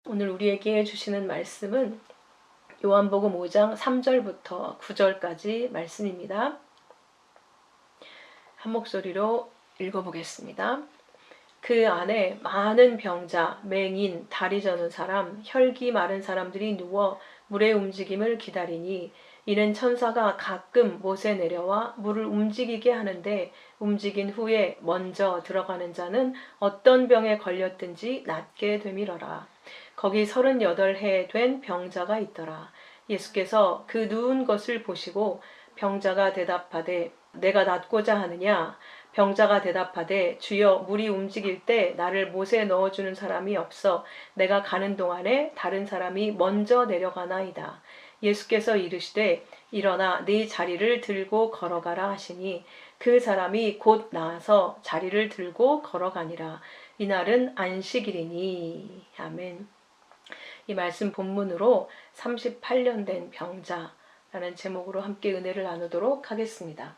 오늘 우리에게 주시는 말씀은 요한복음 5장 3절부터 9절까지 말씀입니다. 한 목소리로 읽어보겠습니다. 그 안에 많은 병자, 맹인, 다리 저는 사람, 혈기 마른 사람들이 누워 물의 움직임을 기다리니 이는 천사가 가끔 못에 내려와 물을 움직이게 하는데 움직인 후에 먼저 들어가는 자는 어떤 병에 걸렸든지 낫게 되밀어라. 거기 38해 된 병자가 있더라. 예수께서 그 누운 것을 보시고 병자가 대답하되 내가 낫고자 하느냐? 병자가 대답하되 주여 물이 움직일 때 나를 못에 넣어주는 사람이 없어 내가 가는 동안에 다른 사람이 먼저 내려가나이다. 예수께서 이르시되 일어나 네 자리를 들고 걸어가라 하시니 그 사람이 곧 나아서 자리를 들고 걸어가니라. 이날은 안식일이니. 아멘. 이 말씀 본문으로 38년 된 병자라는 제목으로 함께 은혜를 나누도록 하겠습니다.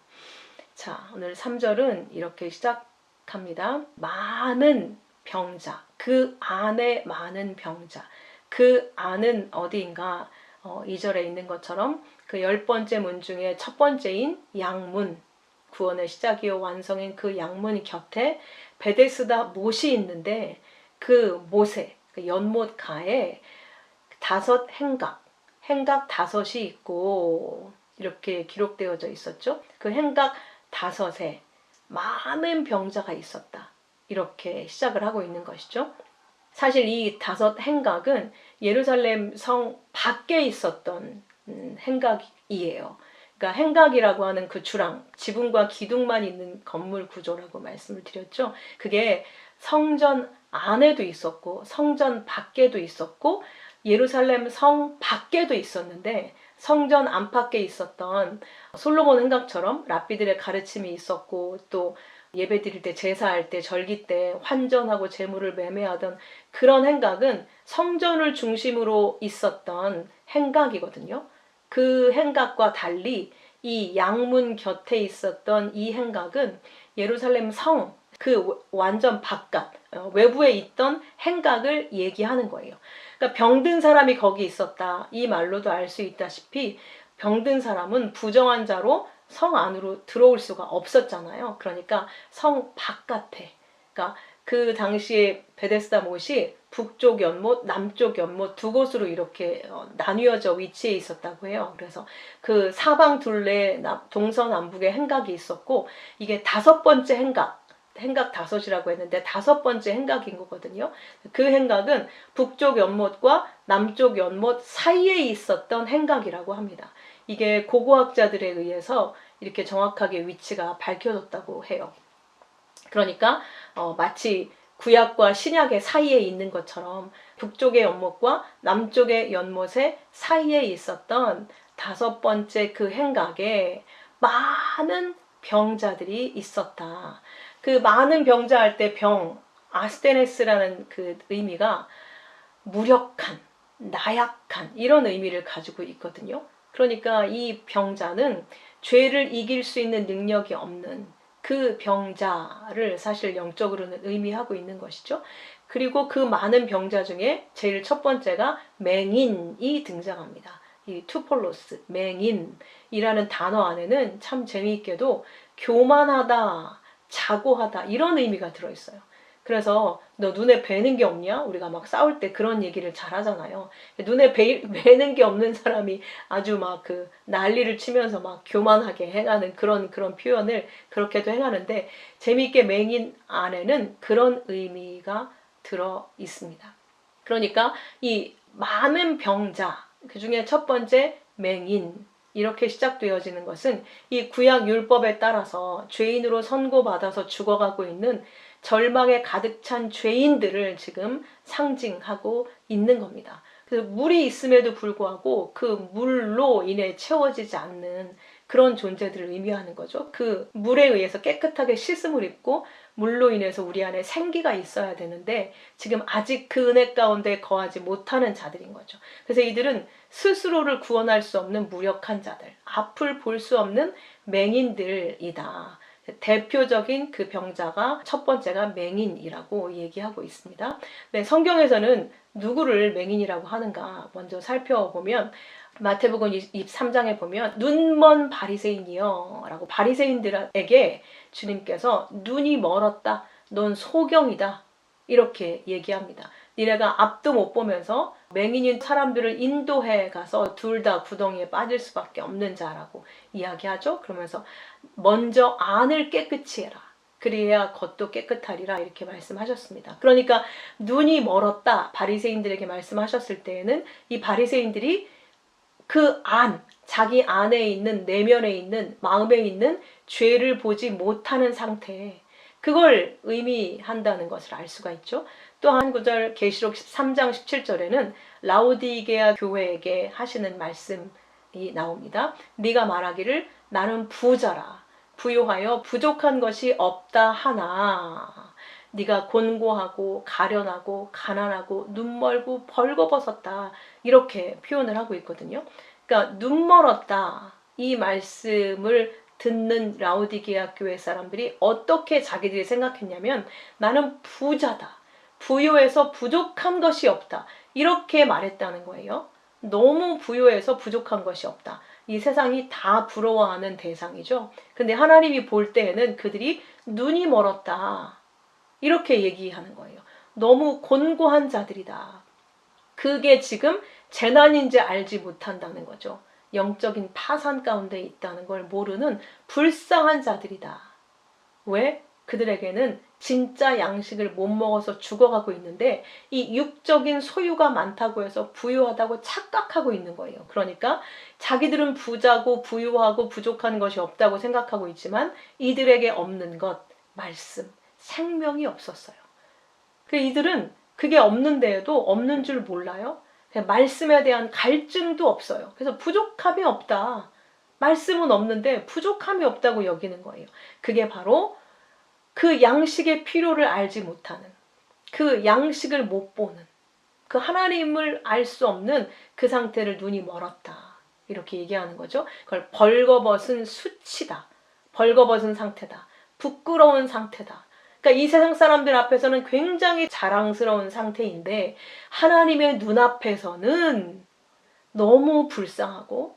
자, 오늘 3절은 이렇게 시작합니다. 많은 병자, 그 안에 많은 병자. 그 안은 어디인가? 2절에 있는 것처럼 그 10번째 문 중에 첫 번째인 양문, 구원의 시작이요 완성인 그 양문 곁에 베데스다 못이 있는데 그 못에, 그 연못 가에 5 행각 5이 있고 이렇게 기록되어져 있었죠. 그 행각 5에 많은 병자가 있었다. 이렇게 시작을 하고 있는 것이죠. 사실 이 5 행각은 예루살렘 성 밖에 있었던 행각이에요. 그러니까 행각이라고 하는 그 주랑, 지붕과 기둥만 있는 건물 구조라고 말씀을 드렸죠. 그게 성전 안에도 있었고 성전 밖에도 있었고 예루살렘 성 밖에도 있었는데 성전 안팎에 있었던 솔로몬 행각처럼 랍비들의 가르침이 있었고 또 예배 드릴 때, 제사할 때, 절기 때 환전하고 제물을 매매하던 그런 행각은 성전을 중심으로 있었던 행각이거든요. 그 행각과 달리 이 양문 곁에 있었던 이 행각은 예루살렘 성, 그 완전 바깥, 외부에 있던 행각을 얘기하는 거예요. 그러니까 병든 사람이 거기 있었다. 이 말로도 알 수 있다시피 병든 사람은 부정한 자로 성 안으로 들어올 수가 없었잖아요. 그러니까 성 바깥에, 그러니까 그 당시에 베데스다 못이 북쪽 연못, 남쪽 연못 두 곳으로 이렇게 나뉘어져 위치해 있었다고 해요. 그래서 그 사방 둘레 동서남북에 행각이 있었고 이게 5번째 행각 5이라고 했는데 5번째 행각인 거거든요. 그 행각은 북쪽 연못과 남쪽 연못 사이에 있었던 행각이라고 합니다. 이게 고고학자들에 의해서 이렇게 정확하게 위치가 밝혀졌다고 해요. 그러니까 마치 구약과 신약의 사이에 있는 것처럼 북쪽의 연못과 남쪽의 연못의 사이에 있었던 5번째 그 행각에 많은 병자들이 있었다. 그 많은 병자 할 때 병, 아스테네스라는 그 의미가 무력한, 나약한 이런 의미를 가지고 있거든요. 그러니까 이 병자는 죄를 이길 수 있는 능력이 없는 그 병자를 사실 영적으로는 의미하고 있는 것이죠. 그리고 그 많은 병자 중에 제일 첫 번째가 맹인이 등장합니다. 이 투폴로스, 맹인이라는 단어 안에는 참 재미있게도 교만하다, 자고하다 이런 의미가 들어있어요. 그래서 너 눈에 뵈는 게 없냐? 우리가 막 싸울 때 그런 얘기를 잘 하잖아요. 눈에 뵈는 게 없는 사람이 아주 막 그 난리를 치면서 막 교만하게 행하는 그런 표현을 그렇게도 행하는데 재미있게 맹인 안에는 그런 의미가 들어 있습니다. 그러니까 이 많은 병자, 그 중에 첫 번째 맹인, 이렇게 시작되어지는 것은 이 구약 율법에 따라서 죄인으로 선고받아서 죽어가고 있는 절망에 가득 찬 죄인들을 지금 상징하고 있는 겁니다. 그래서 물이 있음에도 불구하고 그 물로 인해 채워지지 않는 그런 존재들을 의미하는 거죠. 그 물에 의해서 깨끗하게 씻음을 입고 물로 인해서 우리 안에 생기가 있어야 되는데 지금 아직 그 은혜 가운데 거하지 못하는 자들인 거죠. 그래서 이들은 스스로를 구원할 수 없는 무력한 자들, 앞을 볼 수 없는 맹인들이다. 대표적인 그 병자가 첫 번째가 맹인이라고 얘기하고 있습니다. 네, 성경에서는 누구를 맹인이라고 하는가 먼저 살펴보면 마태복음 23장에 보면 눈먼 바리새인이여 라고 바리새인들에게 주님께서 눈이 멀었다. 넌 소경이다. 이렇게 얘기합니다. 니네가 앞도 못 보면서 맹인인 사람들을 인도해 가서 둘 다 구덩이에 빠질 수밖에 없는 자라고 이야기하죠. 그러면서 먼저 안을 깨끗이 해라. 그래야 겉도 깨끗하리라 이렇게 말씀하셨습니다. 그러니까 눈이 멀었다 바리새인들에게 말씀하셨을 때에는 이 바리새인들이 그 안, 자기 안에 있는 내면에 있는 마음에 있는 죄를 보지 못하는 상태, 그걸 의미한다는 것을 알 수가 있죠. 또 한 구절 계시록 13장 17절에는 라오디게아 교회에게 하시는 말씀이 나옵니다. 네가 말하기를 나는 부자라 부요하여 부족한 것이 없다 하나 네가 곤고하고 가련하고 가난하고 눈멀고 벌거벗었다 이렇게 표현을 하고 있거든요. 그러니까 눈멀었다 이 말씀을 듣는 라오디게아 교회 사람들이 어떻게 자기들이 생각했냐면 나는 부자다. 부요해서 부족한 것이 없다. 이렇게 말했다는 거예요. 너무 부요해서 부족한 것이 없다. 이 세상이 다 부러워하는 대상이죠. 근데 하나님이 볼 때에는 그들이 눈이 멀었다. 이렇게 얘기하는 거예요. 너무 곤고한 자들이다. 그게 지금 재난인지 알지 못한다는 거죠. 영적인 파산 가운데 있다는 걸 모르는 불쌍한 자들이다. 왜? 그들에게는 진짜 양식을 못 먹어서 죽어가고 있는데 이 육적인 소유가 많다고 해서 부유하다고 착각하고 있는 거예요. 그러니까 자기들은 부자고 부유하고 부족한 것이 없다고 생각하고 있지만 이들에게 없는 것, 말씀, 생명이 없었어요. 이들은 그게 없는데도 없는 줄 몰라요. 말씀에 대한 갈증도 없어요. 그래서 부족함이 없다. 말씀은 없는데 부족함이 없다고 여기는 거예요. 그게 바로 그 양식의 필요를 알지 못하는, 그 양식을 못 보는, 그 하나님을 알 수 없는 그 상태를 눈이 멀었다. 이렇게 얘기하는 거죠. 그걸 벌거벗은 수치다. 벌거벗은 상태다. 부끄러운 상태다. 그러니까 이 세상 사람들 앞에서는 굉장히 자랑스러운 상태인데 하나님의 눈앞에서는 너무 불쌍하고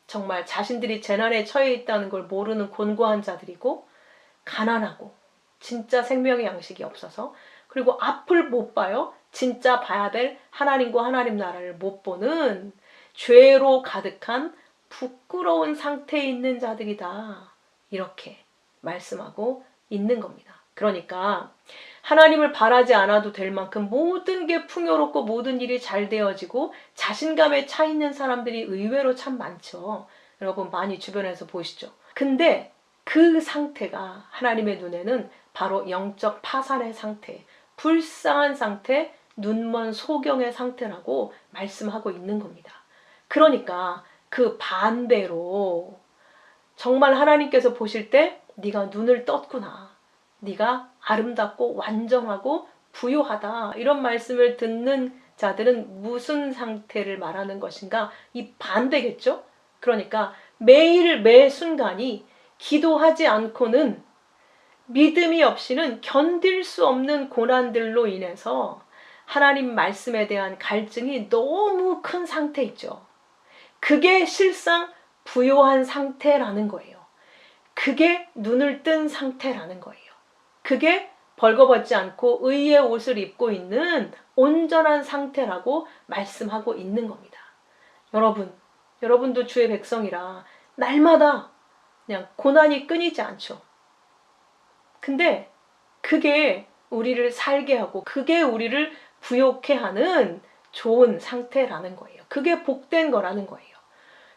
정말 자신들이 재난에 처해 있다는 걸 모르는 곤고한 자들이고 가난하고 진짜 생명의 양식이 없어서 그리고 앞을 못 봐요. 진짜 봐야 될 하나님과 하나님 나라를 못 보는 죄로 가득한 부끄러운 상태에 있는 자들이다. 이렇게 말씀하고 있는 겁니다. 그러니까 하나님을 바라지 않아도 될 만큼 모든 게 풍요롭고 모든 일이 잘 되어지고 자신감에 차 있는 사람들이 의외로 참 많죠. 여러분 많이 주변에서 보시죠. 근데 그 상태가 하나님의 눈에는 바로 영적 파산의 상태, 불쌍한 상태, 눈먼 소경의 상태라고 말씀하고 있는 겁니다. 그러니까 그 반대로 정말 하나님께서 보실 때 네가 눈을 떴구나. 네가 아름답고 완전하고 부유하다. 이런 말씀을 듣는 자들은 무슨 상태를 말하는 것인가? 이 반대겠죠? 그러니까 매일 매 순간이 기도하지 않고는 믿음이 없이는 견딜 수 없는 고난들로 인해서 하나님 말씀에 대한 갈증이 너무 큰 상태이죠. 그게 실상 부요한 상태라는 거예요. 그게 눈을 뜬 상태라는 거예요. 그게 벌거벗지 않고 의의 옷을 입고 있는 온전한 상태라고 말씀하고 있는 겁니다. 여러분도 주의 백성이라 날마다 그냥 고난이 끊이지 않죠. 근데 그게 우리를 살게 하고 그게 우리를 부욕해 하는 좋은 상태라는 거예요. 그게 복된 거라는 거예요.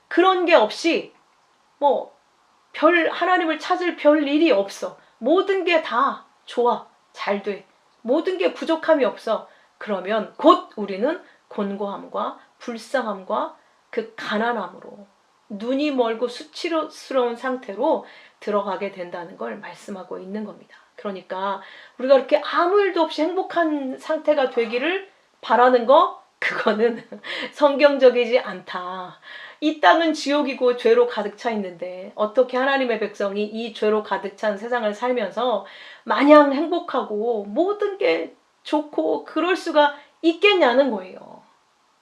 그런 게 없이 하나님을 찾을 별 일이 없어. 모든 게 다 좋아. 잘 돼. 모든 게 부족함이 없어. 그러면 곧 우리는 곤고함과 불쌍함과 그 가난함으로 눈이 멀고 수치스러운 상태로 들어가게 된다는 걸 말씀하고 있는 겁니다. 그러니까 우리가 그렇게 아무 일도 없이 행복한 상태가 되기를 바라는 거 그거는 성경적이지 않다. 이 땅은 지옥이고 죄로 가득 차 있는데 어떻게 하나님의 백성이 이 죄로 가득 찬 세상을 살면서 마냥 행복하고 모든 게 좋고 그럴 수가 있겠냐는 거예요.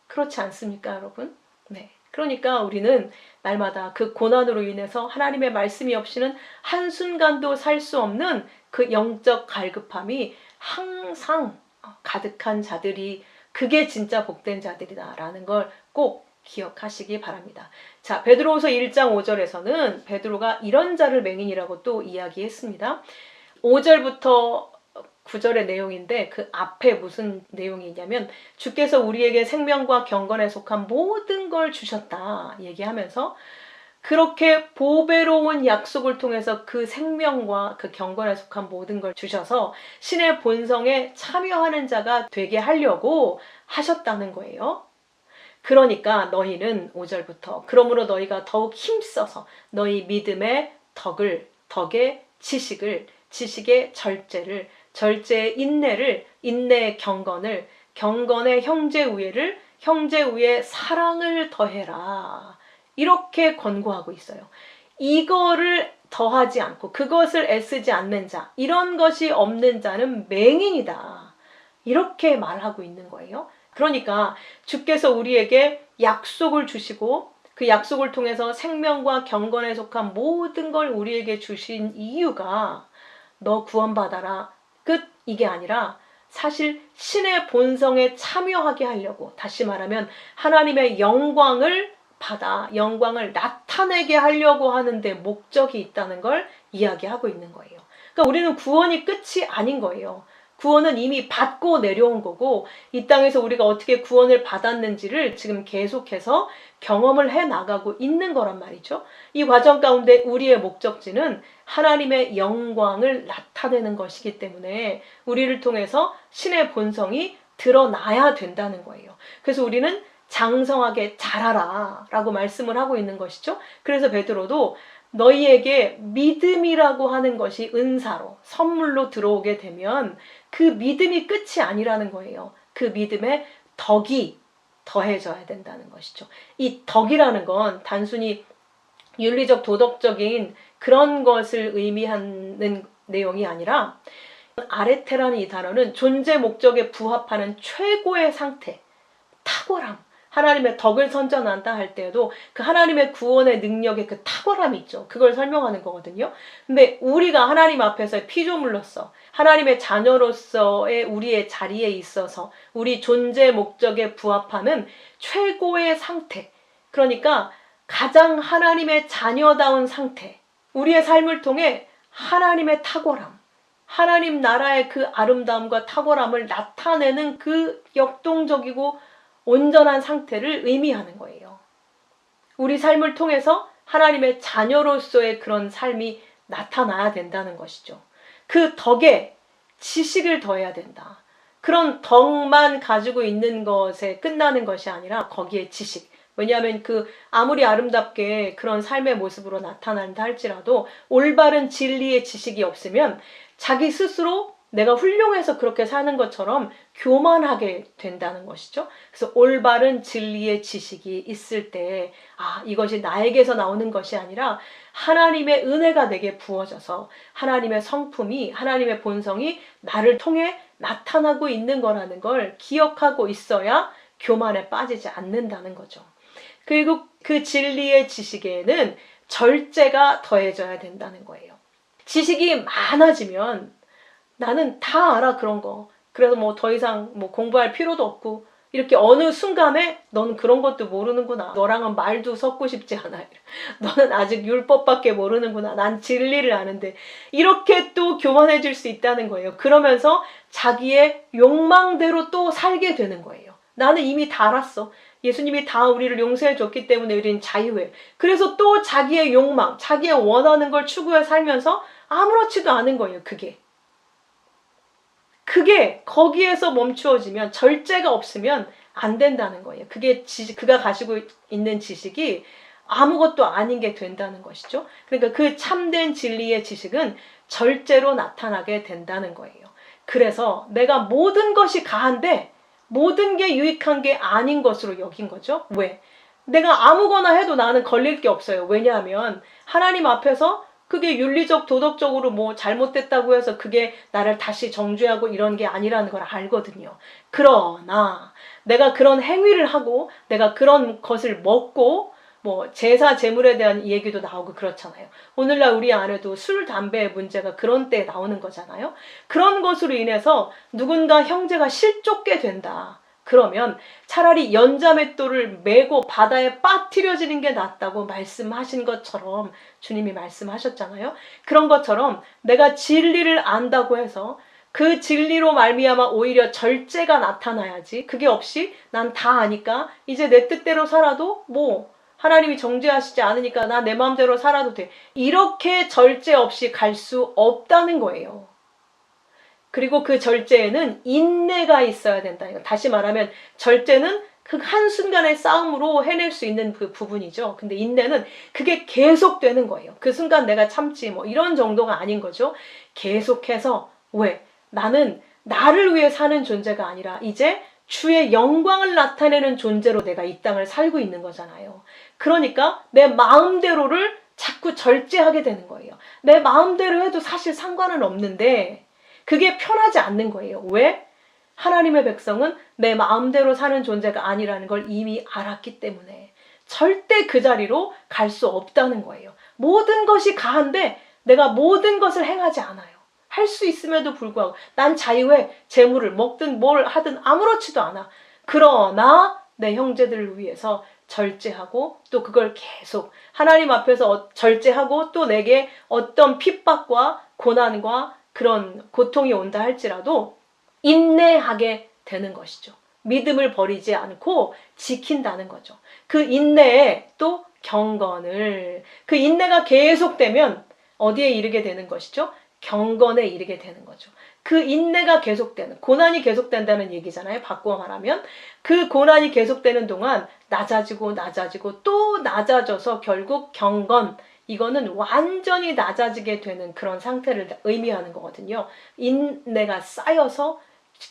그렇지 않습니까, 여러분? 네. 그러니까 우리는 날마다 그 고난으로 인해서 하나님의 말씀이 없이는 한순간도 살 수 없는 그 영적 갈급함이 항상 가득한 자들이, 그게 진짜 복된 자들이다라는 걸 꼭 기억하시기 바랍니다. 자, 베드로후서 1장 5절에서는 베드로가 이런 자를 맹인이라고 또 이야기했습니다. 5절부터 9절의 내용인데 그 앞에 무슨 내용이 있냐면, 주께서 우리에게 생명과 경건에 속한 모든 걸 주셨다 얘기하면서, 그렇게 보배로운 약속을 통해서 그 생명과 그 경건에 속한 모든 걸 주셔서 신의 본성에 참여하는 자가 되게 하려고 하셨다는 거예요. 그러니까 너희는 5절부터 그러므로 너희가 더욱 힘써서 너희 믿음의 덕의 지식을, 지식의 절제를, 절제의 인내를, 인내의 경건을, 경건의 형제 우애를, 형제 우애 사랑을 더해라. 이렇게 권고하고 있어요. 이거를 더하지 않고 그것을 애쓰지 않는 자, 이런 것이 없는 자는 맹인이다. 이렇게 말하고 있는 거예요. 그러니까 주께서 우리에게 약속을 주시고 그 약속을 통해서 생명과 경건에 속한 모든 걸 우리에게 주신 이유가 너 구원받아라 끝, 이게 아니라 사실 신의 본성에 참여하게 하려고, 다시 말하면 하나님의 영광을 받아 영광을 나타내게 하려고 하는데 목적이 있다는 걸 이야기하고 있는 거예요. 그러니까 우리는 구원이 끝이 아닌 거예요. 구원은 이미 받고 내려온 거고, 이 땅에서 우리가 어떻게 구원을 받았는지를 지금 계속해서 경험을 해 나가고 있는 거란 말이죠. 이 과정 가운데 우리의 목적지는 하나님의 영광을 나타내는 것이기 때문에 우리를 통해서 신의 본성이 드러나야 된다는 거예요. 그래서 우리는 장성하게 자라라 라고 말씀을 하고 있는 것이죠. 그래서 베드로도 너희에게 믿음이라고 하는 것이 은사로, 선물로 들어오게 되면 그 믿음이 끝이 아니라는 거예요. 그 믿음에 덕이 더해져야 된다는 것이죠. 이 덕이라는 건 단순히 윤리적, 도덕적인 그런 것을 의미하는 내용이 아니라, 아레테라는 이 단어는 존재 목적에 부합하는 최고의 상태, 탁월함, 하나님의 덕을 선전한다 할 때에도 그 하나님의 구원의 능력의 그 탁월함이 있죠. 그걸 설명하는 거거든요. 근데 우리가 하나님 앞에서 피조물로서 하나님의 자녀로서의 우리의 자리에 있어서 우리 존재 목적에 부합하는 최고의 상태, 그러니까 가장 하나님의 자녀다운 상태, 우리의 삶을 통해 하나님의 탁월함, 하나님 나라의 그 아름다움과 탁월함을 나타내는 그 역동적이고 온전한 상태를 의미하는 거예요. 우리 삶을 통해서 하나님의 자녀로서의 그런 삶이 나타나야 된다는 것이죠. 그 덕에 지식을 더해야 된다. 그런 덕만 가지고 있는 것에 끝나는 것이 아니라 거기에 지식. 왜냐하면 그 아무리 아름답게 그런 삶의 모습으로 나타난다 할지라도 올바른 진리의 지식이 없으면 자기 스스로 내가 훌륭해서 그렇게 사는 것처럼 교만하게 된다는 것이죠. 그래서 올바른 진리의 지식이 있을 때, 이것이 나에게서 나오는 것이 아니라 하나님의 은혜가 내게 부어져서 하나님의 성품이, 하나님의 본성이 나를 통해 나타나고 있는 거라는 걸 기억하고 있어야 교만에 빠지지 않는다는 거죠. 그리고 그 진리의 지식에는 절제가 더해져야 된다는 거예요. 지식이 많아지면 나는 다 알아, 그런 거. 그래서 뭐 더 이상 뭐 공부할 필요도 없고, 이렇게 어느 순간에 너는 그런 것도 모르는구나. 너랑은 말도 섞고 싶지 않아. 너는 아직 율법밖에 모르는구나. 난 진리를 아는데. 이렇게 또 교만해질 수 있다는 거예요. 그러면서 자기의 욕망대로 또 살게 되는 거예요. 나는 이미 다 알았어. 예수님이 다 우리를 용서해 줬기 때문에 우리는 자유해. 그래서 또 자기의 욕망, 자기의 원하는 걸 추구해 살면서 아무렇지도 않은 거예요, 그게. 거기에서 멈추어지면, 절제가 없으면 안 된다는 거예요. 그가 가지고 있는 지식이 아무것도 아닌 게 된다는 것이죠. 그러니까 그 참된 진리의 지식은 절제로 나타나게 된다는 거예요. 그래서 내가 모든 것이 가한데 모든 게 유익한 게 아닌 것으로 여긴 거죠. 왜? 내가 아무거나 해도 나는 걸릴 게 없어요. 왜냐하면 하나님 앞에서 그게 윤리적, 도덕적으로 뭐 잘못됐다고 해서 그게 나를 다시 정죄하고 이런 게 아니라는 걸 알거든요. 그러나 내가 그런 행위를 하고 내가 그런 것을 먹고 뭐 제사 제물에 대한 얘기도 나오고 그렇잖아요. 오늘날 우리 안에도 술, 담배의 문제가 그런 때에 나오는 거잖아요. 그런 것으로 인해서 누군가 형제가 실족게 된다. 그러면 차라리 연자맷돌을 메고 바다에 빠뜨려지는 게 낫다고 말씀하신 것처럼 주님이 말씀하셨잖아요. 그런 것처럼 내가 진리를 안다고 해서 그 진리로 말미암아 오히려 절제가 나타나야지. 그게 없이 난 다 아니까 이제 내 뜻대로 살아도 뭐 하나님이 정죄하시지 않으니까 나 내 마음대로 살아도 돼. 이렇게 절제 없이 갈 수 없다는 거예요. 그리고 그 절제에는 인내가 있어야 된다. 다시 말하면 절제는 그 한순간의 싸움으로 해낼 수 있는 그 부분이죠. 근데 인내는 그게 계속되는 거예요. 그 순간 내가 참지 뭐 이런 정도가 아닌 거죠. 계속해서 왜? 나는 나를 위해 사는 존재가 아니라 이제 주의 영광을 나타내는 존재로 내가 이 땅을 살고 있는 거잖아요. 그러니까 내 마음대로를 자꾸 절제하게 되는 거예요. 내 마음대로 해도 사실 상관은 없는데 그게 편하지 않는 거예요. 왜? 하나님의 백성은 내 마음대로 사는 존재가 아니라는 걸 이미 알았기 때문에 절대 그 자리로 갈 수 없다는 거예요. 모든 것이 가한데 내가 모든 것을 행하지 않아요. 할 수 있음에도 불구하고 난 자유해. 재물을 먹든 뭘 하든 아무렇지도 않아. 그러나 내 형제들을 위해서 절제하고 또 그걸 계속 하나님 앞에서 절제하고 또 내게 어떤 핍박과 고난과 그런 고통이 온다 할지라도 인내하게 되는 것이죠. 믿음을 버리지 않고 지킨다는 거죠. 그 인내에 또 경건을, 그 인내가 계속되면 어디에 이르게 되는 것이죠? 경건에 이르게 되는 거죠. 그 인내가 계속되는, 고난이 계속된다는 얘기잖아요. 바꾸어 말하면 그 고난이 계속되는 동안 낮아지고 또 낮아져서 결국 경건, 이거는 완전히 낮아지게 되는 그런 상태를 의미하는 거거든요. 인내가 쌓여서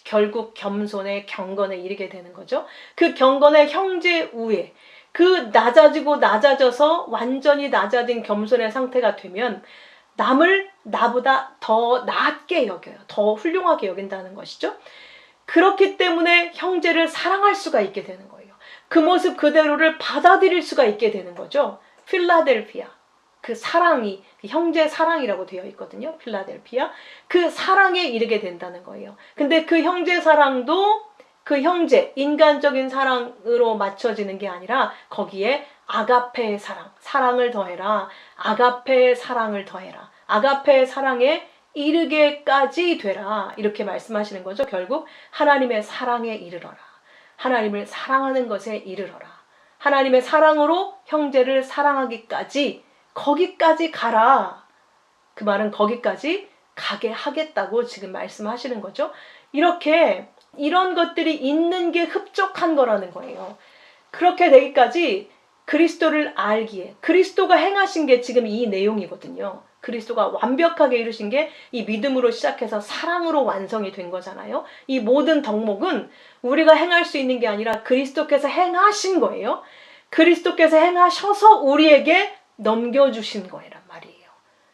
결국 겸손의 경건에 이르게 되는 거죠. 그 경건의 형제 우애, 그 낮아져서 완전히 낮아진 겸손의 상태가 되면 남을 나보다 더 낮게 여겨요. 더 훌륭하게 여긴다는 것이죠. 그렇기 때문에 형제를 사랑할 수가 있게 되는 거예요. 그 모습 그대로를 받아들일 수가 있게 되는 거죠. 필라델피아. 그 사랑이 형제 사랑이라고 되어 있거든요. 필라델피아. 그 사랑에 이르게 된다는 거예요. 근데 그 형제 사랑도 그 형제, 인간적인 사랑으로 맞춰지는 게 아니라 거기에 아가페의 사랑, 사랑을 더해라. 아가페의 사랑을 더해라. 아가페의 사랑에 이르게까지 되라. 이렇게 말씀하시는 거죠. 결국 하나님의 사랑에 이르러라. 하나님을 사랑하는 것에 이르러라. 하나님의 사랑으로 형제를 사랑하기까지 거기까지 가라. 그 말은 거기까지 가게 하겠다고 지금 말씀하시는 거죠. 이렇게 이런 것들이 있는 게 흡족한 거라는 거예요. 그렇게 되기까지 그리스도를 알기에, 그리스도가 행하신 게 지금 이 내용이거든요. 그리스도가 완벽하게 이루신 게 이 믿음으로 시작해서 사랑으로 완성이 된 거잖아요. 이 모든 덕목은 우리가 행할 수 있는 게 아니라 그리스도께서 행하신 거예요. 그리스도께서 행하셔서 우리에게 넘겨주신 거란 말이에요.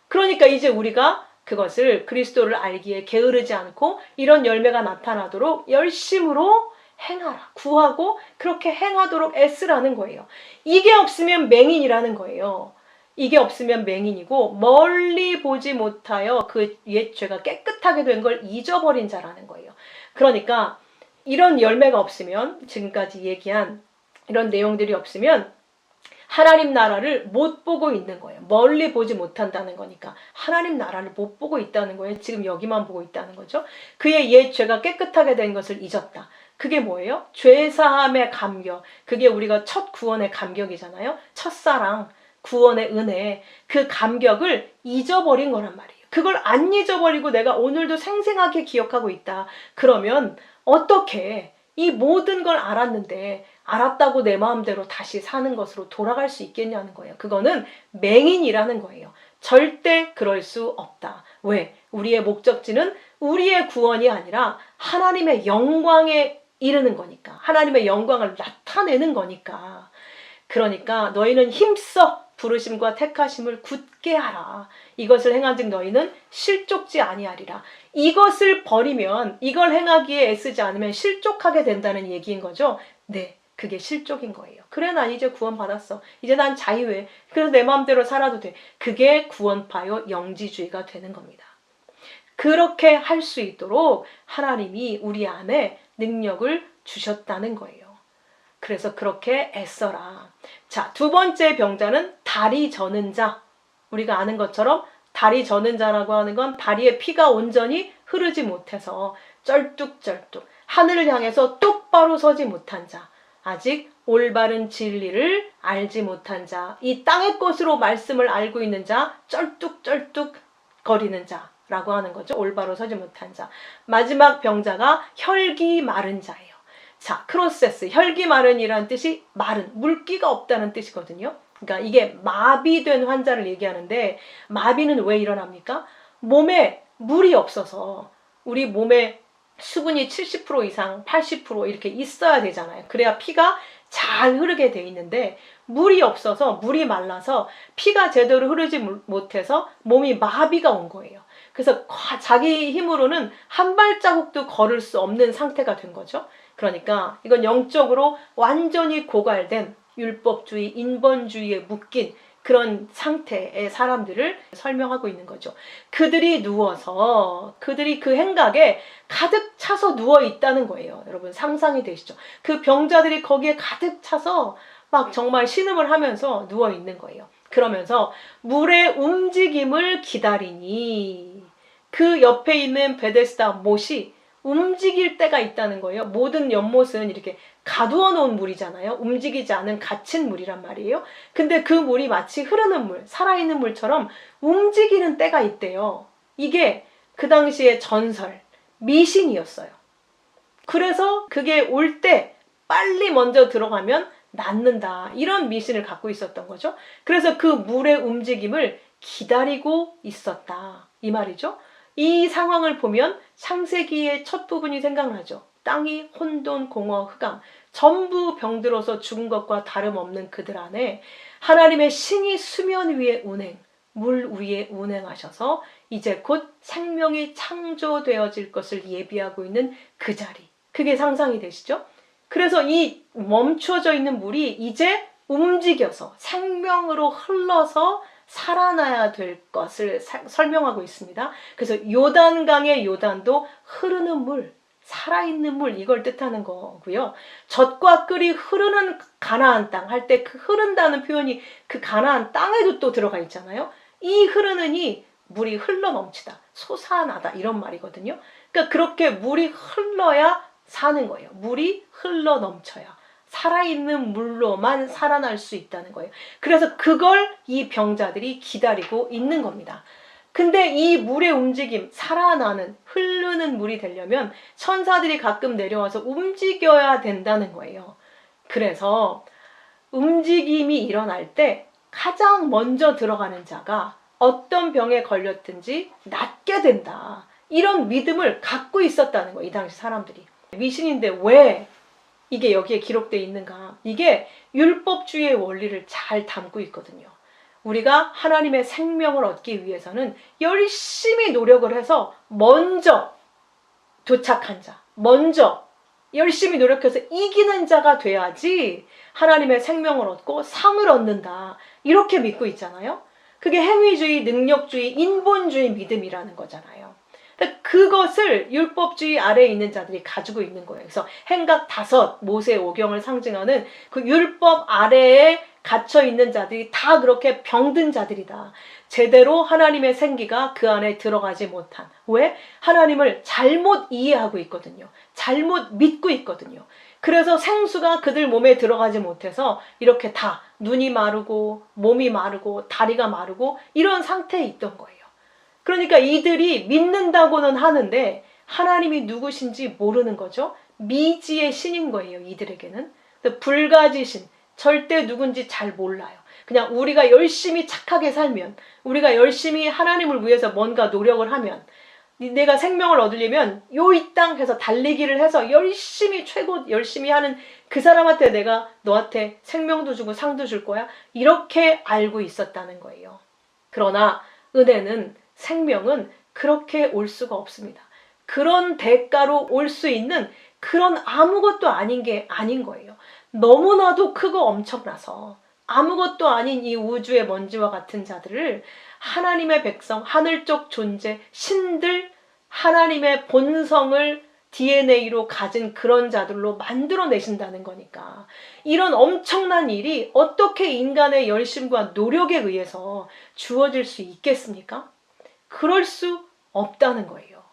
그러니까 이제 우리가 그것을 그리스도를 알기에 게으르지 않고 이런 열매가 나타나도록 열심으로 행하라. 구하고 그렇게 행하도록 애쓰라는 거예요. 이게 없으면 맹인이라는 거예요. 이게 없으면 맹인이고 멀리 보지 못하여 그 옛 죄가 깨끗하게 된 걸 잊어버린 자라는 거예요. 그러니까 이런 열매가 없으면, 지금까지 얘기한 이런 내용들이 없으면 하나님 나라를 못 보고 있는 거예요. 멀리 보지 못한다는 거니까 하나님 나라를 못 보고 있다는 거예요. 지금 여기만 보고 있다는 거죠. 그의 옛 죄가 깨끗하게 된 것을 잊었다. 그게 뭐예요? 죄사함의 감격. 그게 우리가 첫 구원의 감격이잖아요. 첫사랑, 구원의 은혜, 그 감격을 잊어버린 거란 말이에요. 그걸 안 잊어버리고 내가 오늘도 생생하게 기억하고 있다. 그러면 어떻게 이 모든 걸 알았는데 알았다고 내 마음대로 다시 사는 것으로 돌아갈 수 있겠냐는 거예요. 그거는 맹인이라는 거예요. 절대 그럴 수 없다. 왜? 우리의 목적지는 우리의 구원이 아니라 하나님의 영광에 이르는 거니까. 하나님의 영광을 나타내는 거니까. 그러니까 너희는 힘써 부르심과 택하심을 굳게 하라. 이것을 행한즉 너희는 실족지 아니하리라. 이것을 버리면, 이걸 행하기에 애쓰지 않으면 실족하게 된다는 얘기인 거죠. 네, 그게 실족인 거예요. 그래, 난 이제 구원받았어. 이제 난 자유해. 그래서 내 마음대로 살아도 돼. 그게 구원파요 영지주의가 되는 겁니다. 그렇게 할 수 있도록 하나님이 우리 안에 능력을 주셨다는 거예요. 그래서 그렇게 애써라. 자, 두 번째 병자는 다리 저는 자. 우리가 아는 것처럼 다리 저는 자라고 하는 건 다리에 피가 온전히 흐르지 못해서 쩔뚝쩔뚝 하늘을 향해서 똑바로 서지 못한 자. 아직 올바른 진리를 알지 못한 자. 이 땅의 것으로 말씀을 알고 있는 자. 쩔뚝쩔뚝 거리는 자. 라고 하는 거죠. 올바로 서지 못한 자. 마지막 병자가 혈기 마른 자예요. 자, 크로세스, 혈기 마른이라는 뜻이 마른, 물기가 없다는 뜻이거든요. 그러니까 이게 마비된 환자를 얘기하는데, 마비는 왜 일어납니까? 몸에 물이 없어서, 우리 몸에 수분이 70% 이상, 80% 이렇게 있어야 되잖아요. 그래야 피가 잘 흐르게 돼 있는데, 물이 없어서, 물이 말라서 피가 제대로 흐르지 못해서 몸이 마비가 온 거예요. 그래서 자기 힘으로는 한 발자국도 걸을 수 없는 상태가 된 거죠. 그러니까 이건 영적으로 완전히 고갈된 율법주의, 인본주의에 묶인 그런 상태의 사람들을 설명하고 있는 거죠. 그들이 누워서, 그들이 그 행각에 가득 차서 누워 있다는 거예요. 여러분 상상이 되시죠? 그 병자들이 거기에 가득 차서 막 정말 신음을 하면서 누워 있는 거예요. 그러면서 물의 움직임을 기다리니, 그 옆에 있는 베데스다 못이 움직일 때가 있다는 거예요. 모든 연못은 이렇게 가두어 놓은 물이잖아요. 움직이지 않은 갇힌 물이란 말이에요. 근데 그 물이 마치 흐르는 물, 살아있는 물처럼 움직이는 때가 있대요. 이게 그 당시의 전설, 미신이었어요. 그래서 그게 올 때 빨리 먼저 들어가면 낫는다. 이런 미신을 갖고 있었던 거죠. 그래서 그 물의 움직임을 기다리고 있었다. 이 말이죠. 이 상황을 보면 창세기의 첫 부분이 생각나죠. 땅이 혼돈, 공허, 흑암, 전부 병들어서 죽은 것과 다름없는 그들 안에 하나님의 신이 수면 위에 운행, 물 위에 운행하셔서 이제 곧 생명이 창조되어질 것을 예비하고 있는 그 자리. 그게 상상이 되시죠? 그래서 이 멈춰져 있는 물이 이제 움직여서 생명으로 흘러서 살아나야 될 것을 설명하고 있습니다. 그래서 요단강의 요단도 흐르는 물, 살아있는 물, 이걸 뜻하는 거고요. 젖과 꿀이 흐르는 가나안 땅 할 때 그 흐른다는 표현이 그 가나안 땅에도 또 들어가 있잖아요. 이 흐르느니 물이 흘러 넘치다, 솟아나다 이런 말이거든요. 그러니까 그렇게 물이 흘러야 사는 거예요. 물이 흘러 넘쳐야. 살아있는 물로만 살아날 수 있다는 거예요. 그래서 그걸 이 병자들이 기다리고 있는 겁니다. 근데 이 물의 움직임, 살아나는, 흐르는 물이 되려면 천사들이 가끔 내려와서 움직여야 된다는 거예요. 그래서 움직임이 일어날 때 가장 먼저 들어가는 자가 어떤 병에 걸렸든지 낫게 된다. 이런 믿음을 갖고 있었다는 거예요. 이 당시 사람들이. 미신인데 왜 이게 여기에 기록되어 있는가? 이게 율법주의의 원리를 잘 담고 있거든요. 우리가 하나님의 생명을 얻기 위해서는 열심히 노력을 해서 먼저 도착한 자, 먼저 열심히 노력해서 이기는 자가 돼야지 하나님의 생명을 얻고 상을 얻는다. 이렇게 믿고 있잖아요. 그게 행위주의, 능력주의, 인본주의 믿음이라는 거잖아요. 그것을 율법주의 아래에 있는 자들이 가지고 있는 거예요. 그래서 행각 5, 모세 오경을 상징하는 그 율법 아래에 갇혀 있는 자들이 다 그렇게 병든 자들이다. 제대로 하나님의 생기가 그 안에 들어가지 못한. 왜? 하나님을 잘못 이해하고 있거든요. 잘못 믿고 있거든요. 그래서 생수가 그들 몸에 들어가지 못해서 이렇게 다 눈이 마르고 몸이 마르고 다리가 마르고 이런 상태에 있던 거예요. 그러니까 이들이 믿는다고는 하는데 하나님이 누구신지 모르는 거죠. 미지의 신인 거예요. 이들에게는. 불가지신, 절대 누군지 잘 몰라요. 그냥 우리가 열심히 착하게 살면, 우리가 열심히 하나님을 위해서 뭔가 노력을 하면 내가 생명을 얻으려면 요 이 땅 해서 달리기를 해서 열심히 최고 열심히 하는 그 사람한테 내가 너한테 생명도 주고 상도 줄 거야. 이렇게 알고 있었다는 거예요. 그러나 은혜는 생명은 그렇게 올 수가 없습니다. 그런 대가로 올 수 있는 그런 아무것도 아닌 게 아닌 거예요. 너무나도 크고 엄청나서 아무것도 아닌 이 우주의 먼지와 같은 자들을 하나님의 백성, 하늘적 존재, 신들, 하나님의 본성을 DNA로 가진 그런 자들로 만들어내신다는 거니까 이런 엄청난 일이 어떻게 인간의 열심과 노력에 의해서 주어질 수 있겠습니까? 그럴 수 없다는 거예요.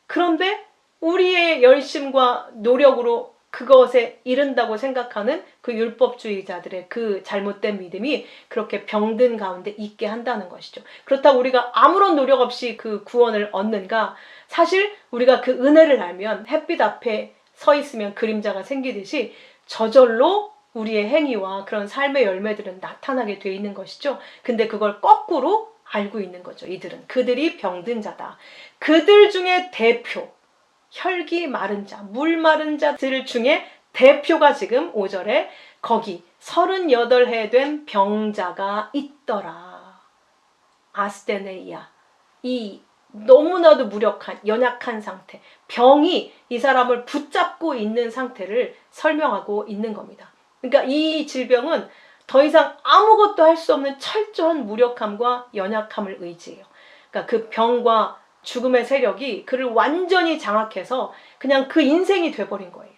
그런데 우리의 열심과 노력으로 그것에 이른다고 생각하는 그 율법주의자들의 그 잘못된 믿음이 그렇게 병든 가운데 있게 한다는 것이죠. 그렇다고 우리가 아무런 노력 없이 그 구원을 얻는가? 사실 우리가 그 은혜를 알면 햇빛 앞에 서 있으면 그림자가 생기듯이 저절로 우리의 행위와 그런 삶의 열매들은 나타나게 돼 있는 것이죠. 근데 그걸 거꾸로 알고 있는 거죠. 이들은. 그들이 병든 자다. 그들 중에 대표, 혈기 마른 자, 물 마른 자들 중에 대표가 지금 5절에 거기 38해 된 병자가 있더라. 아스테네이아. 이 너무나도 무력한, 연약한 상태. 병이 이 사람을 붙잡고 있는 상태를 설명하고 있는 겁니다. 그러니까 이 질병은 더 이상 아무것도 할 수 없는 철저한 무력함과 연약함을 의지해요. 그러니까 그 병과 죽음의 세력이 그를 완전히 장악해서 그냥 그 인생이 돼버린 거예요.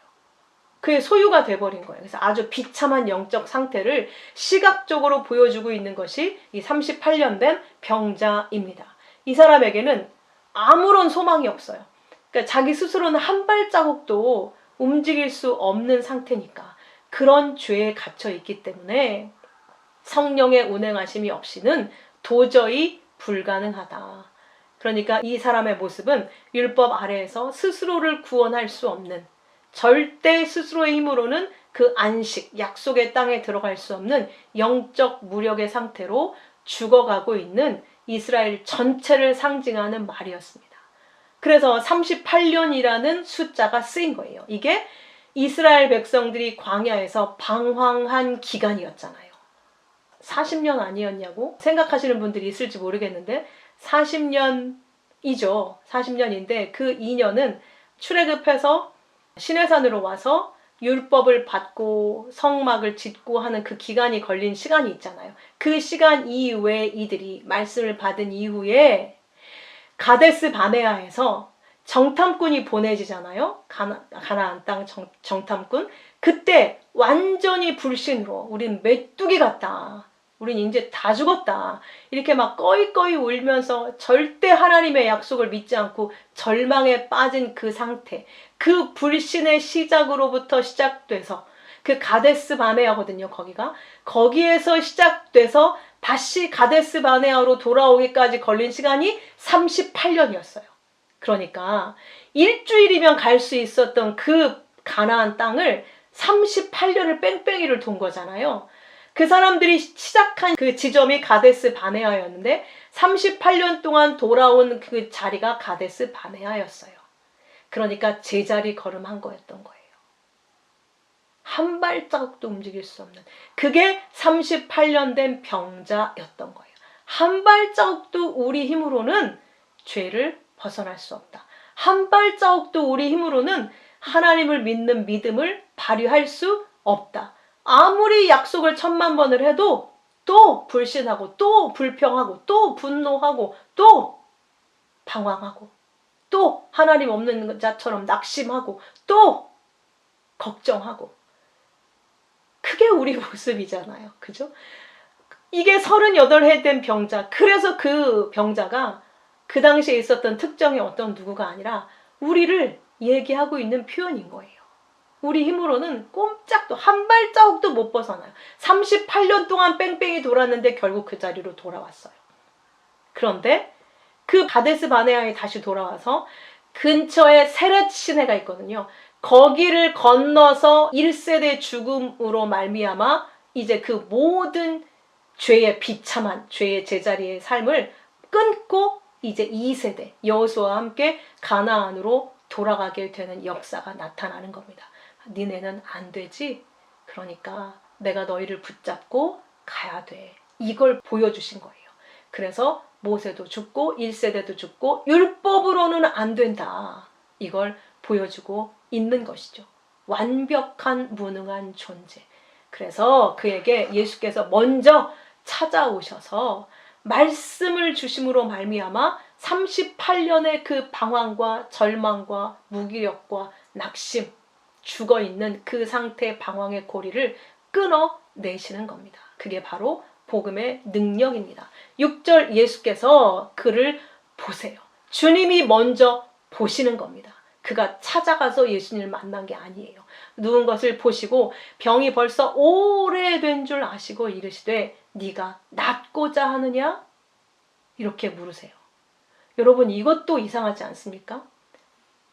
그의 소유가 돼버린 거예요. 그래서 아주 비참한 영적 상태를 시각적으로 보여주고 있는 것이 이 38년 된 병자입니다. 이 사람에게는 아무런 소망이 없어요. 그러니까 자기 스스로는 한 발자국도 움직일 수 없는 상태니까 그런 죄에 갇혀 있기 때문에 성령의 운행하심이 없이는 도저히 불가능하다. 그러니까 이 사람의 모습은 율법 아래에서 스스로를 구원할 수 없는, 절대 스스로의 힘으로는 그 안식, 약속의 땅에 들어갈 수 없는 영적 무력의 상태로 죽어가고 있는 이스라엘 전체를 상징하는 말이었습니다. 그래서 38년이라는 숫자가 쓰인 거예요. 이게 이스라엘 백성들이 광야에서 방황한 기간이었잖아요. 40년 아니었냐고 생각하시는 분들이 있을지 모르겠는데 40년이죠. 40년인데 그 2년은 출애굽해서 시내산으로 와서 율법을 받고 성막을 짓고 하는 그 기간이 걸린 시간이 있잖아요. 그 시간 이후에 이들이 말씀을 받은 이후에 가데스 바네아에서 정탐꾼이 보내지잖아요. 가나안 땅 정탐꾼. 그때 완전히 불신으로 우린 메뚜기 같다. 우린 이제 다 죽었다. 이렇게 막 꺼이꺼이 울면서 절대 하나님의 약속을 믿지 않고 절망에 빠진 그 상태. 그 불신의 시작으로부터 시작돼서 그 가데스 바네아거든요. 거기에서 시작돼서 다시 가데스 바네아로 돌아오기까지 걸린 시간이 38년이었어요. 그러니까 일주일이면 갈 수 있었던 그 가나안 땅을 38년을 뺑뺑이를 돈 거잖아요. 그 사람들이 시작한 그 지점이 가데스 바네아였는데 38년 동안 돌아온 그 자리가 가데스 바네아였어요. 그러니까 제자리 걸음한 거였던 거예요. 한 발자국도 움직일 수 없는. 그게 38년 된 병자였던 거예요. 한 발자국도 우리 힘으로는 죄를 벗어날 수 없다. 한 발자국도 우리 힘으로는 하나님을 믿는 믿음을 발휘할 수 없다. 아무리 약속을 1000만 번을 해도 또 불신하고 또 불평하고 또 분노하고 또 방황하고 또 하나님 없는 자처럼 낙심하고 또 걱정하고 그게 우리 모습이잖아요. 그죠? 이게 38해 된 병자. 그래서 그 병자가 그 당시에 있었던 특정의 어떤 누구가 아니라 우리를 얘기하고 있는 표현인 거예요. 우리 힘으로는 꼼짝도 한 발자국도 못 벗어나요. 38년 동안 뺑뺑이 돌았는데 결국 그 자리로 돌아왔어요. 그런데 그 가데스 바네아에 다시 돌아와서 근처에 세렛 시내가 있거든요. 거기를 건너서 1세대 죽음으로 말미암아 이제 그 모든 죄의 비참한 죄의 제자리의 삶을 끊고 이제 2세대 여호수아와 함께 가나안으로 돌아가게 되는 역사가 나타나는 겁니다. 니네는 안 되지? 그러니까 내가 너희를 붙잡고 가야 돼. 이걸 보여주신 거예요. 그래서 모세도 죽고 1세대도 죽고 율법으로는 안 된다. 이걸 보여주고 있는 것이죠. 완벽한 무능한 존재. 그래서 그에게 예수께서 먼저 찾아오셔서 말씀을 주심으로 말미암아 38년의 그 방황과 절망과 무기력과 낙심, 죽어있는 그 상태의 방황의 고리를 끊어내시는 겁니다. 그게 바로 복음의 능력입니다. 6절 예수께서 그를 보세요. 주님이 먼저 보시는 겁니다. 그가 찾아가서 예수님을 만난 게 아니에요. 누운 것을 보시고 병이 벌써 오래된 줄 아시고 이르시되 네가 낫고자 하느냐? 이렇게 물으세요. 여러분 이것도 이상하지 않습니까?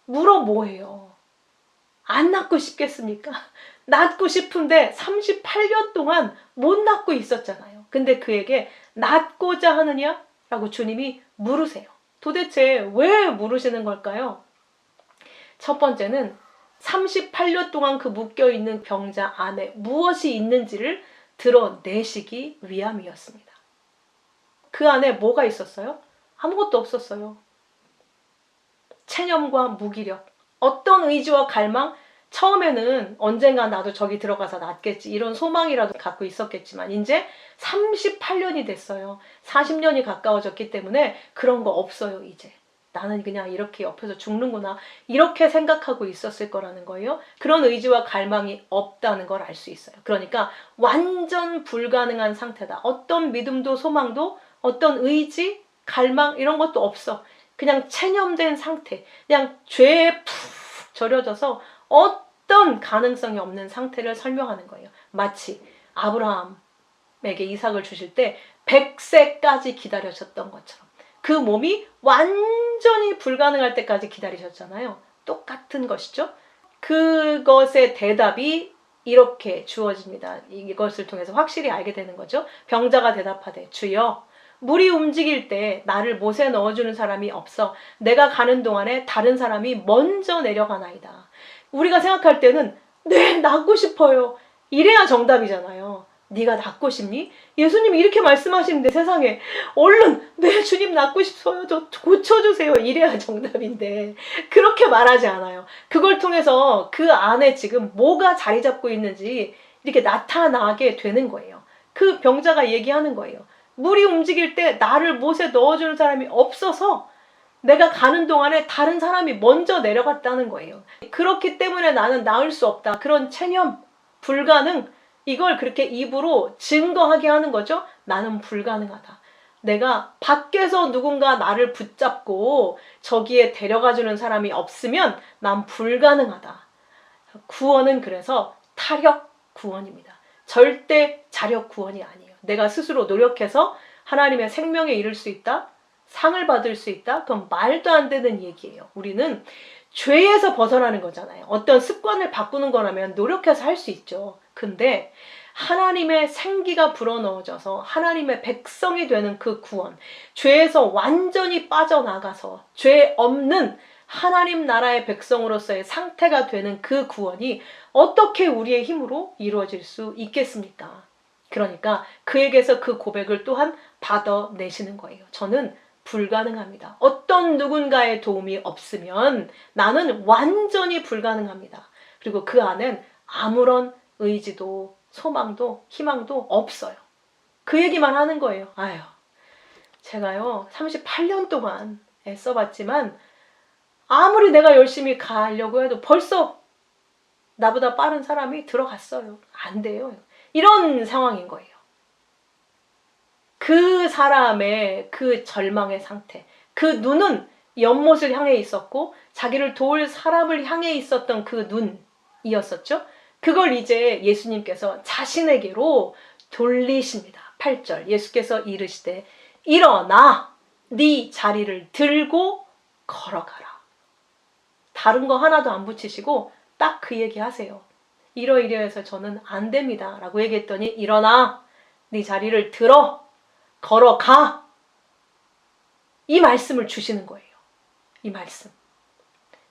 물어 뭐해요? 안 낫고 싶겠습니까? 낫고 싶은데 38년 동안 못 낫고 있었잖아요. 근데 그에게 낫고자 하느냐? 라고 주님이 물으세요. 도대체 왜 물으시는 걸까요? 첫 번째는 38년 동안 그 묶여있는 병자 안에 무엇이 있는지를 드러내시기 위함이었습니다. 그 안에 뭐가 있었어요? 아무것도 없었어요. 체념과 무기력, 어떤 의지와 갈망, 처음에는 언젠가 나도 저기 들어가서 낫겠지 이런 소망이라도 갖고 있었겠지만 이제 38년이 됐어요. 40년이 가까워졌기 때문에 그런 거 없어요. 이제 나는 그냥 이렇게 옆에서 죽는구나 이렇게 생각하고 있었을 거라는 거예요. 그런 의지와 갈망이 없다는 걸 알 수 있어요. 그러니까 완전 불가능한 상태다. 어떤 믿음도 소망도 어떤 의지, 갈망 이런 것도 없어. 그냥 체념된 상태, 그냥 죄에 푹 절여져서 어떤 가능성이 없는 상태를 설명하는 거예요. 마치 아브라함에게 이삭을 주실 때 100세까지 기다리셨던 것처럼 그 몸이 완전히 불가능할 때까지 기다리셨잖아요. 똑같은 것이죠. 그것의 대답이 이렇게 주어집니다. 이것을 통해서 확실히 알게 되는 거죠. 병자가 대답하되 주여 물이 움직일 때 나를 못에 넣어주는 사람이 없어 내가 가는 동안에 다른 사람이 먼저 내려가나이다. 우리가 생각할 때는 네, 낫고 싶어요. 이래야 정답이잖아요. 네가 낫고 싶니? 예수님이 이렇게 말씀하시는데 세상에 얼른 네 주님 낫고 싶어요. 저 고쳐주세요. 이래야 정답인데 그렇게 말하지 않아요. 그걸 통해서 그 안에 지금 뭐가 자리 잡고 있는지 이렇게 나타나게 되는 거예요. 그 병자가 얘기하는 거예요. 물이 움직일 때 나를 못에 넣어주는 사람이 없어서 내가 가는 동안에 다른 사람이 먼저 내려갔다는 거예요. 그렇기 때문에 나는 나을 수 없다. 그런 체념, 불가능, 이걸 그렇게 입으로 증거하게 하는 거죠. 나는 불가능하다. 내가 밖에서 누군가 나를 붙잡고 저기에 데려가주는 사람이 없으면 난 불가능하다. 구원은 그래서 타력 구원입니다. 절대 자력 구원이 아니에요. 내가 스스로 노력해서 하나님의 생명에 이를 수 있다? 상을 받을 수 있다? 그건 말도 안 되는 얘기예요. 우리는 죄에서 벗어나는 거잖아요. 어떤 습관을 바꾸는 거라면 노력해서 할 수 있죠. 근데 하나님의 생기가 불어넣어져서 하나님의 백성이 되는 그 구원, 죄에서 완전히 빠져나가서 죄 없는 하나님 나라의 백성으로서의 상태가 되는 그 구원이 어떻게 우리의 힘으로 이루어질 수 있겠습니까? 그러니까 그에게서 그 고백을 또한 받아내시는 거예요. 저는 불가능합니다. 어떤 누군가의 도움이 없으면 나는 완전히 불가능합니다. 그리고 그 안엔 아무런 의지도 소망도 희망도 없어요. 그 얘기만 하는 거예요. 아유, 제가요 38년 동안 애써봤지만 아무리 내가 열심히 가려고 해도 벌써 나보다 빠른 사람이 들어갔어요. 안 돼요. 이런 상황인 거예요. 그 사람의 그 절망의 상태, 그 눈은 연못을 향해 있었고 자기를 도울 사람을 향해 있었던 그 눈이었었죠. 그걸 이제 예수님께서 자신에게로 돌리십니다. 8절 예수께서 이르시되 일어나 네 자리를 들고 걸어가라. 다른 거 하나도 안 붙이시고 딱 그 얘기 하세요. 이러이러해서 저는 안 됩니다 라고 얘기했더니 일어나 네 자리를 들어 걸어가. 이 말씀을 주시는 거예요. 이 말씀.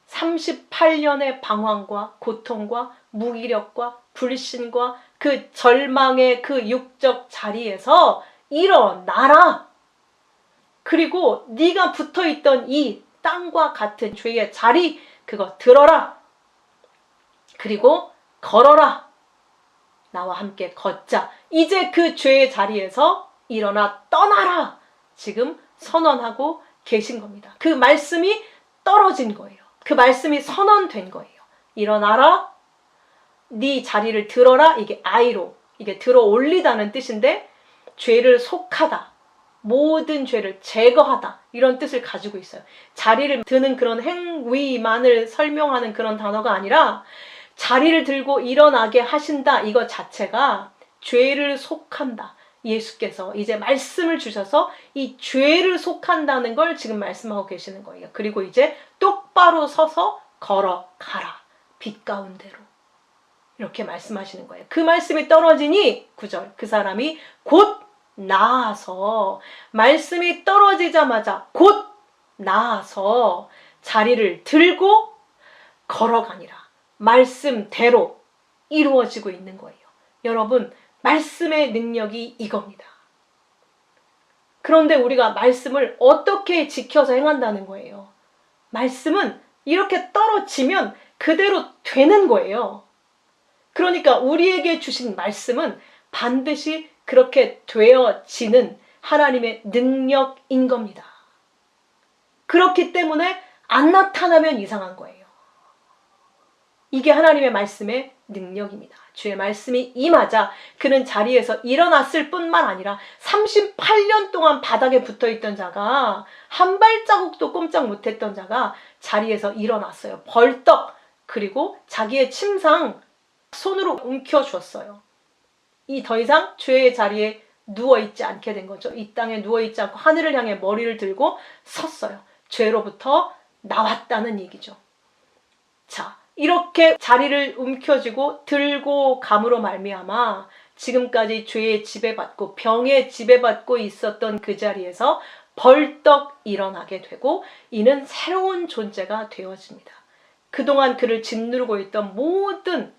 38년의 방황과 고통과 무기력과 불신과 그 절망의 그 육적 자리에서 일어나라. 그리고 네가 붙어있던 이 땅과 같은 죄의 자리, 그거 들어라. 그리고 걸어라. 나와 함께 걷자. 이제 그 죄의 자리에서 일어나 떠나라. 지금 선언하고 계신 겁니다. 그 말씀이 떨어진 거예요. 그 말씀이 선언된 거예요. 일어나라. 네 자리를 들어라. 이게 아이로, 이게 들어 올리다는 뜻인데, 죄를 속하다, 모든 죄를 제거하다, 이런 뜻을 가지고 있어요. 자리를 드는 그런 행위만을 설명하는 그런 단어가 아니라 자리를 들고 일어나게 하신다, 이거 자체가 죄를 속한다. 예수께서 이제 말씀을 주셔서 이 죄를 속한다는 걸 지금 말씀하고 계시는 거예요. 그리고 이제 똑바로 서서 걸어가라. 빛 가운데로. 이렇게 말씀하시는 거예요. 그 말씀이 떨어지니 9절, 그 사람이 곧 나아서, 말씀이 떨어지자마자 곧 나아서 자리를 들고 걸어가니라. 말씀대로 이루어지고 있는 거예요. 여러분, 말씀의 능력이 이겁니다. 그런데 우리가 말씀을 어떻게 지켜서 행한다는 거예요? 말씀은 이렇게 떨어지면 그대로 되는 거예요. 그러니까 우리에게 주신 말씀은 반드시 그렇게 되어지는 하나님의 능력인 겁니다. 그렇기 때문에 안 나타나면 이상한 거예요. 이게 하나님의 말씀의 능력입니다. 주의 말씀이 임하자 그는 자리에서 일어났을 뿐만 아니라 38년 동안 바닥에 붙어있던 자가, 한 발자국도 꼼짝 못했던 자가 자리에서 일어났어요. 벌떡. 그리고 자기의 침상 손으로 움켜쥐었어요. 이 더 이상 죄의 자리에 누워있지 않게 된 거죠. 이 땅에 누워있지 않고 하늘을 향해 머리를 들고 섰어요. 죄로부터 나왔다는 얘기죠. 자, 이렇게 자리를 움켜쥐고 들고 감으로 말미암아 지금까지 죄에 지배받고 병에 지배받고 있었던 그 자리에서 벌떡 일어나게 되고, 이는 새로운 존재가 되어집니다. 그동안 그를 짓누르고 있던 모든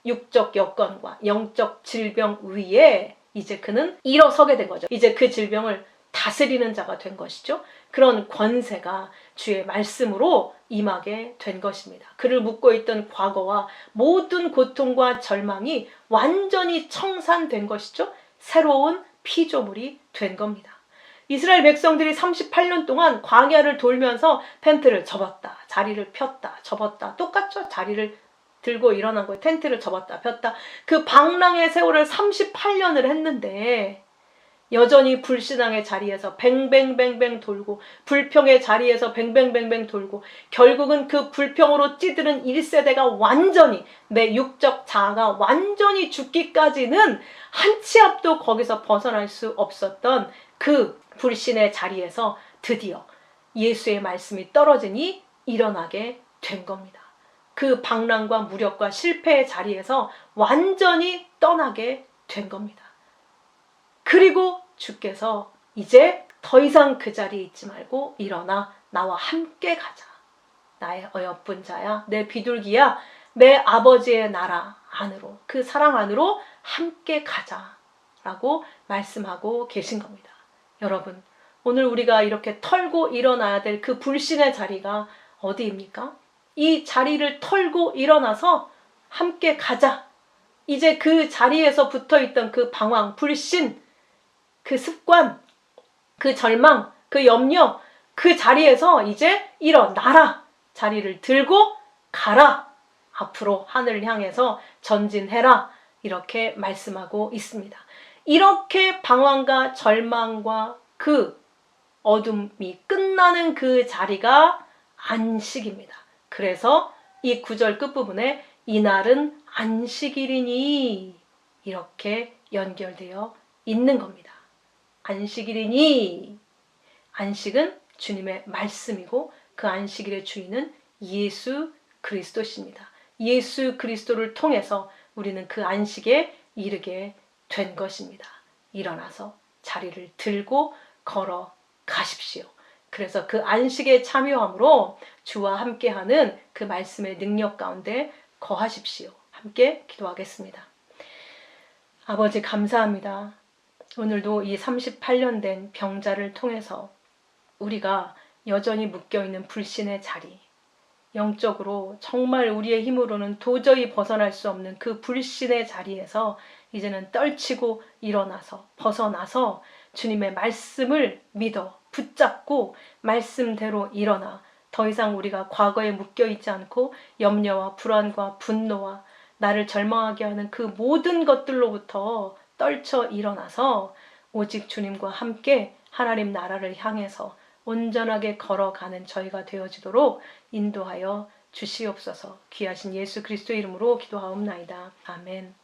육적 여건과 영적 질병 위에 이제 그는 일어서게 된 거죠. 이제 그 질병을 다스리는 자가 된 것이죠. 그런 권세가 주의 말씀으로 임하게 된 것입니다. 그를 묶고 있던 과거와 모든 고통과 절망이 완전히 청산된 것이죠. 새로운 피조물이 된 겁니다. 이스라엘 백성들이 38년 동안 광야를 돌면서 텐트를 접었다, 자리를 폈다, 접었다. 똑같죠? 자리를 들고 일어난 거예요. 텐트를 접었다, 폈다. 그 방랑의 세월을 38년을 했는데 여전히 불신앙의 자리에서 뱅뱅뱅뱅 돌고, 불평의 자리에서 뱅뱅뱅뱅 돌고, 결국은 그 불평으로 찌드는 1세대가 완전히, 내 육적 자아가 완전히 죽기까지는 한 치 앞도 거기서 벗어날 수 없었던 그 불신의 자리에서 드디어 예수의 말씀이 떨어지니 일어나게 된 겁니다. 그 방랑과 무력과 실패의 자리에서 완전히 떠나게 된 겁니다. 그리고 주께서 이제 더 이상 그 자리에 있지 말고 일어나 나와 함께 가자. 나의 어여쁜 자야, 내 비둘기야, 내 아버지의 나라 안으로, 그 사랑 안으로 함께 가자라고 말씀하고 계신 겁니다. 여러분, 오늘 우리가 이렇게 털고 일어나야 될 그 불신의 자리가 어디입니까? 이 자리를 털고 일어나서 함께 가자. 이제 그 자리에서 붙어있던 그 방황, 불신, 그 습관, 그 절망, 그 염려, 그 자리에서 이제 일어나라. 자리를 들고 가라. 앞으로 하늘을 향해서 전진해라. 이렇게 말씀하고 있습니다. 이렇게 방황과 절망과 그 어둠이 끝나는 그 자리가 안식입니다. 그래서 이 9절 끝부분에 이날은 안식일이니 이렇게 연결되어 있는 겁니다. 안식일이니, 안식은 주님의 말씀이고 그 안식일의 주인은 예수 그리스도십니다. 예수 그리스도를 통해서 우리는 그 안식에 이르게 된 것입니다. 일어나서 자리를 들고 걸어 가십시오. 그래서 그 안식에 참여함으로 주와 함께하는 그 말씀의 능력 가운데 거하십시오. 함께 기도하겠습니다. 아버지 감사합니다. 오늘도 이 38년 된 병자를 통해서 우리가 여전히 묶여있는 불신의 자리, 영적으로 정말 우리의 힘으로는 도저히 벗어날 수 없는 그 불신의 자리에서 이제는 떨치고 일어나서 벗어나서 주님의 말씀을 믿어 붙잡고 말씀대로 일어나 더 이상 우리가 과거에 묶여있지 않고 염려와 불안과 분노와 나를 절망하게 하는 그 모든 것들로부터 떨쳐 일어나서 오직 주님과 함께 하나님 나라를 향해서 온전하게 걸어가는 저희가 되어지도록 인도하여 주시옵소서. 귀하신 예수 그리스도 이름으로 기도하옵나이다. 아멘.